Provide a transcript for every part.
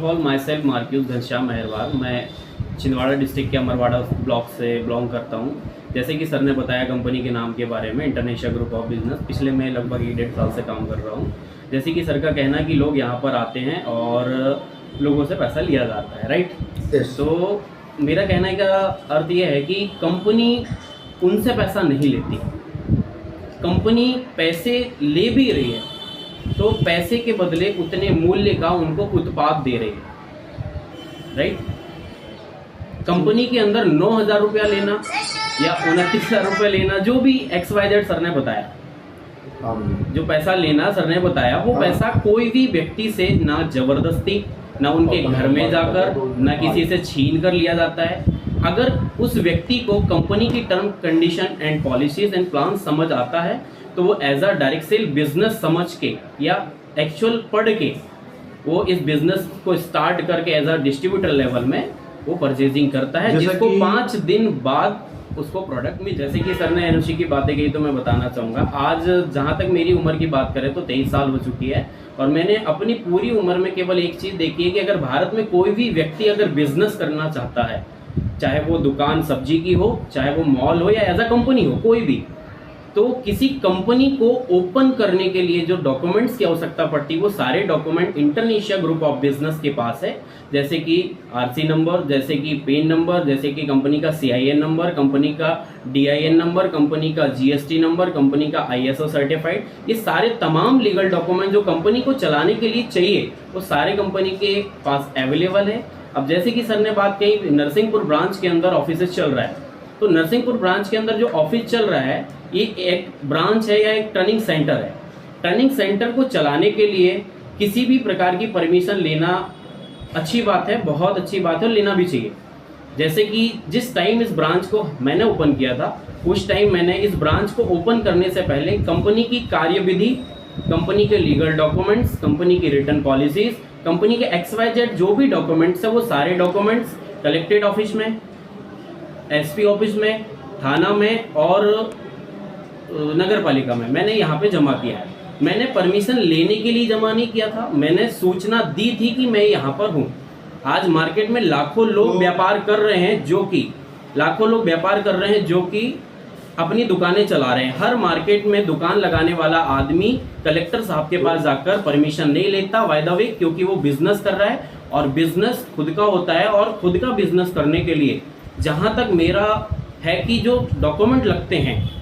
Of all myself Marcus Ghanshyam Mehrwal, मैं Chhindwara district के Amarwara block से बिलोंग करता हूँ। जैसे कि सर ने बताया कंपनी के नाम के बारे में, इंटरनेशिया ग्रुप ऑफ बिजनेस, पिछले मैं लगभग 1.5 साल से काम कर रहा हूँ। जैसे कि सर का कहना है कि लोग यहाँ पर आते हैं और लोगों से पैसा लिया जाता है, राइट? तो मेरा कहने का अर्थ यह है कि कंपनी उनसे पैसा नहीं लेती, कंपनी पैसे ले भी रही है तो पैसे के बदले उतने मूल्य का उनको उत्पाद दे रही है, राइट? कंपनी के अंदर 9,000 रुपया लेना या 29,000 रुपया लेना, जो भी XYZ सर ने बताया, जो पैसा लेना सर ने बताया, वो पैसा कोई भी व्यक्ति से ना जबरदस्ती, ना उनके घर में जाकर, ना किसी से छीन कर लिया जाता है। अगर उस व्यक्ति को कंपनी की term condition and policies and plan समझ आता है तो वो as a direct sale business समझ के या एक्चुअल पढ़ के वो इस बिजनेस को स्टार्ट करके एज अ डिस्ट्रीब्यूटर लेवल में वो परचेजिंग करता है, जिसको 5 दिन बाद उसको प्रोडक्ट में। जैसे कि सर ने एनओसी की बातें कही तो मैं बताना चाहूँगा, आज जहाँ तक मेरी उम्र की बात करें तो 23 साल हो चुकी है और मैंने अपनी पूरी उम्र में केवल एक चीज़ देखी है कि अगर भारत में कोई भी व्यक्ति अगर बिजनेस करना चाहता है, चाहे वो दुकान सब्जी की हो, चाहे वो मॉल हो या एज अ कंपनी हो, कोई भी, तो किसी कंपनी को ओपन करने के लिए जो डॉक्यूमेंट्स की आवश्यकता पड़ती है वो सारे डॉक्यूमेंट इंटरनेशिया ग्रुप ऑफ बिजनेस के पास है। जैसे कि आरसी नंबर, जैसे कि पेन नंबर, जैसे कि कंपनी का CIN नंबर, कंपनी का DIN नंबर, कंपनी का GST नंबर, कंपनी का ISO सर्टिफाइड, ये सारे तमाम लीगल डॉक्यूमेंट जो कंपनी को चलाने के लिए चाहिए वो सारे कंपनी के पास अवेलेबल है। अब जैसे कि सर ने बात कही, नरसिंहपुर ब्रांच के अंदर ऑफिस चल रहा है, तो नरसिंहपुर ब्रांच के अंदर जो ऑफिस चल रहा है ये एक ब्रांच है या एक ट्रेनिंग सेंटर है। ट्रेनिंग सेंटर को चलाने के लिए किसी भी प्रकार की परमिशन लेना अच्छी बात है, बहुत अच्छी बात है, लेना भी चाहिए। जैसे कि जिस टाइम इस ब्रांच को मैंने ओपन किया था उस टाइम मैंने इस ब्रांच को ओपन करने से पहले कंपनी की कार्यविधि, कंपनी के लीगल डॉक्यूमेंट्स, कंपनी की रिटर्न पॉलिसीज, कंपनी के XYZ जो भी डॉक्यूमेंट्स है वो सारे डॉक्यूमेंट्स कलेक्टेड ऑफिस में, SP ऑफिस में, थाना में और नगर पालिका में मैंने यहाँ पे जमा किया है। मैंने परमिशन लेने के लिए जमा नहीं किया था, मैंने सूचना दी थी कि मैं यहाँ पर हूँ। आज मार्केट में लाखों लोग व्यापार कर रहे हैं, जो कि अपनी दुकानें चला रहे हैं। हर मार्केट में दुकान लगाने वाला आदमी कलेक्टर साहब के पास जाकर परमिशन नहीं लेता बाय द वे, क्योंकि वो बिजनेस कर रहा है और बिजनेस खुद का होता है। और खुद का बिजनेस करने के लिए जहाँ तक मेरा है कि जो डॉक्यूमेंट लगते हैं,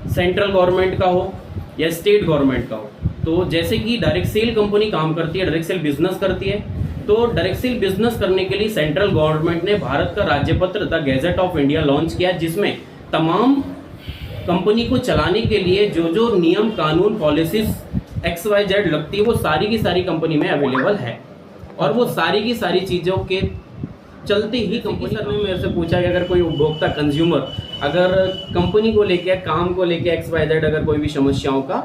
सेंट्रल गवर्नमेंट का हो या स्टेट गवर्नमेंट का हो, तो जैसे कि डायरेक्ट सेल कंपनी काम करती है, डायरेक्ट सेल बिजनेस करती है, तो डायरेक्ट सेल बिजनेस करने के लिए सेंट्रल गवर्नमेंट ने भारत का राज्यपत्र the gazette of India launch किया, जिसमें तमाम कंपनी को चलाने के लिए जो जो नियम कानून पॉलिसीज XYZ लगती है वो सारी की सारी कंपनी में अवेलेबल है। और वो सारी की सारी चीज़ों के चलते ही कंपनी। सर ने मेरे से पूछा कि अगर कोई उपभोक्ता कंज्यूमर अगर कंपनी को लेके, काम को लेके XYZ अगर कोई भी समस्याओं का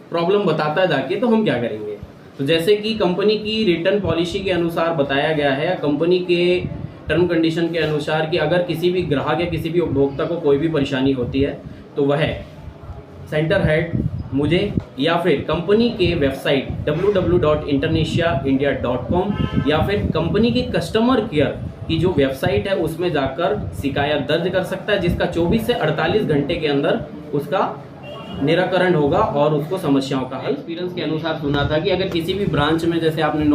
प्रॉब्लम बताता है जाके, तो हम क्या करेंगे। तो जैसे कि कंपनी की रिटर्न पॉलिसी के अनुसार बताया गया है, कंपनी के टर्म कंडीशन के अनुसार कि अगर किसी भी ग्राहक या किसी भी उपभोक्ता को कोई भी परेशानी होती है तो वह सेंटर हेड मुझे या फिर कंपनी के वेबसाइट www.internasiaindia.com या फिर कंपनी के कस्टमर केयर की जो वेबसाइट है उसमें जाकर शिकायत दर्ज कर सकता है, जिसका 24 से 48 घंटे के अंदर उसका निराकरण होगा और उसको समस्याओं का हल। एक्सपीरियंस के अनुसार सुना था कि अगर किसी भी ब्रांच में, जैसे आपने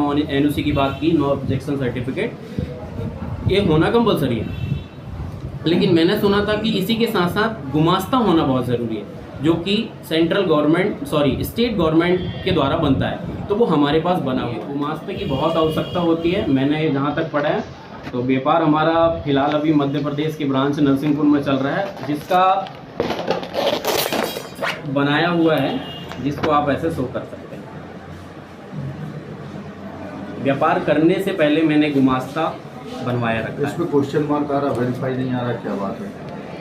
NOC की बात की, नो ऑब्जेक्शन सर्टिफिकेट, ये होना कंपलसरी है, लेकिन मैंने सुना था कि इसी के साथ साथ गुमास्ता होना बहुत ज़रूरी है, जो कि स्टेट गवर्नमेंट के द्वारा बनता है, तो वो हमारे पास बना हुआ है। गुमास्ते की बहुत आवश्यकता होती है। मैंने जहाँ तक पढ़ा है तो व्यापार हमारा फिलहाल अभी मध्य प्रदेश की ब्रांच नरसिंहपुर में चल रहा है, जिसका बनाया हुआ है, जिसको आप ऐसे शो कर सकते हैं। व्यापार करने से पहले मैंने गुमास्ता बनवाया रखा है। इस पे क्वेश्चन मार्क आ रहा, वेरीफाई नहीं आ रहा, क्या बात है?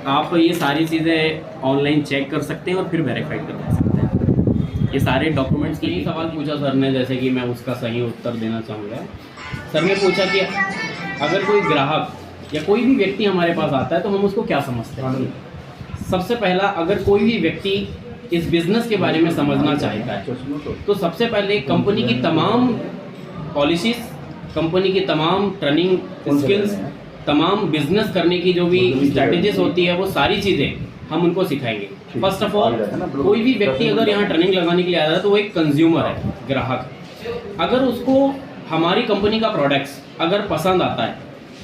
आप ये सारी चीज़ें ऑनलाइन चेक कर सकते हैं और फिर वेरीफाई करवा सकते हैं। ये सारे डॉक्यूमेंट्स के लिए सवाल पूछा सर ने, जैसे कि मैं उसका सही उत्तर देना चाहूँगा। सर ने पूछा कि अगर कोई ग्राहक या कोई भी व्यक्ति हमारे पास आता है तो हम उसको क्या समझते हैं। सबसे पहला, अगर कोई भी व्यक्ति इस बिज़नेस के बारे में समझना चाहता है तो सबसे पहले कंपनी की तमाम पॉलिसीज़, कंपनी की तमाम ट्रेनिंग स्किल्स, तमाम बिजनेस करने की जो भी स्ट्रैटेजीज होती है वो सारी चीज़ें हम उनको सिखाएंगे। फर्स्ट ऑफ ऑल, कोई भी व्यक्ति अगर यहाँ ट्रेनिंग लगाने के लिए आया है तो वो एक कंज्यूमर है, ग्राहक है। अगर उसको हमारी कंपनी का प्रोडक्ट्स अगर पसंद आता है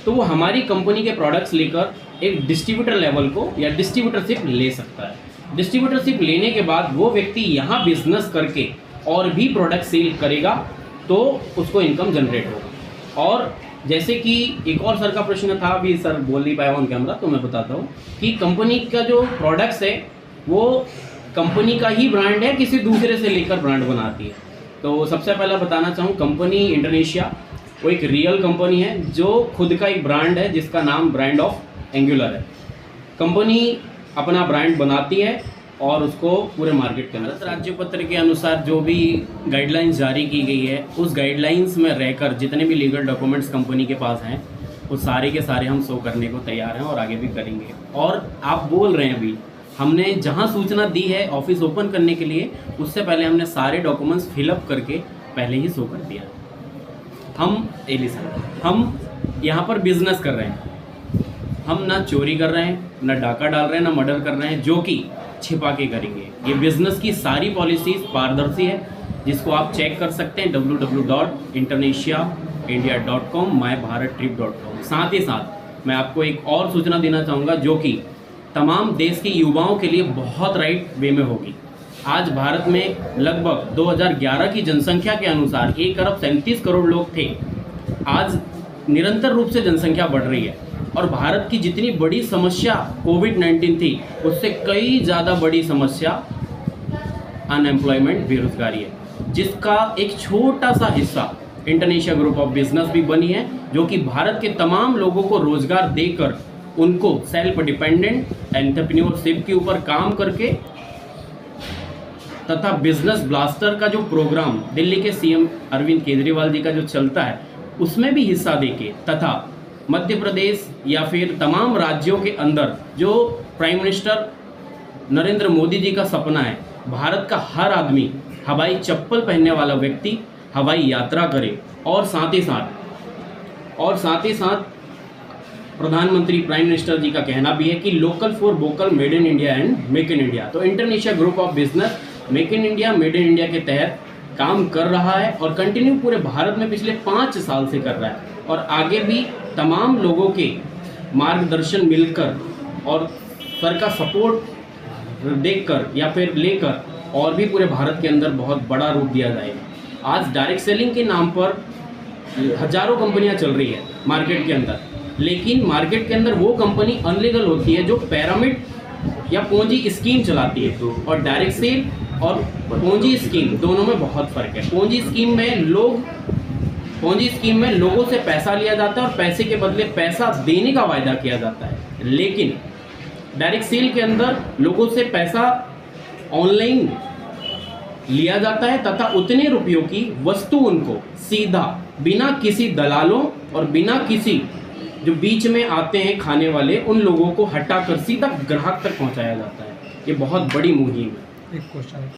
तो वो हमारी कंपनी के प्रोडक्ट्स लेकर एक डिस्ट्रीब्यूटर लेवल को या डिस्ट्रीब्यूटरशिप ले सकता है। डिस्ट्रीब्यूटरशिप लेने के बाद वो व्यक्ति यहाँ बिजनेस करके और भी प्रोडक्ट सेल करेगा तो उसको इनकम जनरेट होगा। और जैसे कि एक और सर का प्रश्न था, अभी सर बोल नहीं पाया ऑन कैमरा तो मैं बताता हूँ कि कंपनी का जो प्रोडक्ट्स है वो कंपनी का ही ब्रांड है, किसी दूसरे से लेकर ब्रांड बनाती है। तो सबसे पहला बताना चाहूँ, कंपनी इंडोनेशिया वो एक रियल कंपनी है जो खुद का एक ब्रांड है जिसका नाम ब्रांड ऑफ एंगुलर है। कंपनी अपना ब्रांड बनाती है और उसको पूरे मार्केट के अंदर राज्य पत्र के अनुसार जो भी गाइडलाइंस जारी की गई है उस गाइडलाइंस में रहकर जितने भी लीगल डॉक्यूमेंट्स कंपनी के पास हैं वो सारे के सारे हम शो करने को तैयार हैं और आगे भी करेंगे। और आप बोल रहे हैं अभी हमने जहां सूचना दी है ऑफिस ओपन करने के लिए, उससे पहले हमने सारे डॉक्यूमेंट्स फिलअप करके पहले ही शो कर दिया। हम यहाँ पर बिजनेस कर रहे हैं, हम ना चोरी कर रहे हैं, ना डाका डाल रहे हैं, ना मर्डर कर रहे हैं जो कि छिपा के करेंगे। ये बिजनेस की सारी पॉलिसीज पारदर्शी है जिसको आप चेक कर सकते हैं www.indonesiaindia.com mybharattrip.com। साथ ही साथ मैं आपको एक और सूचना देना चाहूँगा जो कि तमाम देश के युवाओं के लिए बहुत राइट वे में होगी। आज भारत में लगभग 2011 की जनसंख्या के अनुसार 1 अरब 37 करोड़ लोग थे। आज निरंतर रूप से जनसंख्या बढ़ रही है और भारत की जितनी बड़ी समस्या कोविड-19 थी उससे कई ज़्यादा बड़ी समस्या अनएम्प्लॉयमेंट, बेरोजगारी है, जिसका एक छोटा सा हिस्सा इंडोनेशिया ग्रुप ऑफ बिजनेस भी बनी है जो कि भारत के तमाम लोगों को रोजगार देकर उनको सेल्फ डिपेंडेंट एंटरप्रेन्योरशिप के ऊपर काम करके तथा बिजनेस ब्लास्टर का जो प्रोग्राम दिल्ली के सीएम अरविंद केजरीवाल जी का जो चलता है उसमें भी हिस्सा देके तथा मध्य प्रदेश या फिर तमाम राज्यों के अंदर जो प्राइम मिनिस्टर नरेंद्र मोदी जी का सपना है, भारत का हर आदमी हवाई चप्पल पहनने वाला व्यक्ति हवाई यात्रा करे और साथ ही साथ प्रधानमंत्री प्राइम मिनिस्टर जी का कहना भी है कि local for vocal, made in India and make in India. तो Indonesia group of business make in India, made in India के तहत काम कर रहा है और कंटिन्यू पूरे भारत में पिछले 5 साल से कर रहा है और आगे भी तमाम लोगों के मार्गदर्शन मिलकर और सर का सपोर्ट देखकर या फिर लेकर और भी पूरे भारत के अंदर बहुत बड़ा रूप दिया जाएगा। आज डायरेक्ट सेलिंग के नाम पर हजारों कंपनियां चल रही है मार्केट के अंदर, लेकिन मार्केट के अंदर वो कंपनी अनलीगल होती है जो पिरामिड या पूंजी स्कीम चलाती है। और डायरेक्ट सेल और पूंजी स्कीम दोनों में बहुत फर्क है। पूंजी स्कीम में लोगों से पैसा लिया जाता है और पैसे के बदले पैसा देने का वायदा किया जाता है, लेकिन डायरेक्ट सेल के अंदर लोगों से पैसा ऑनलाइन लिया जाता है तथा उतने रुपयों की वस्तु उनको सीधा बिना किसी दलालों और बिना किसी जो बीच में आते हैं खाने वाले उन लोगों को हटाकर सीधा ग्राहक तक पहुंचाया जाता है। ये बहुत बड़ी मुहिम है। एक क्वेश्चन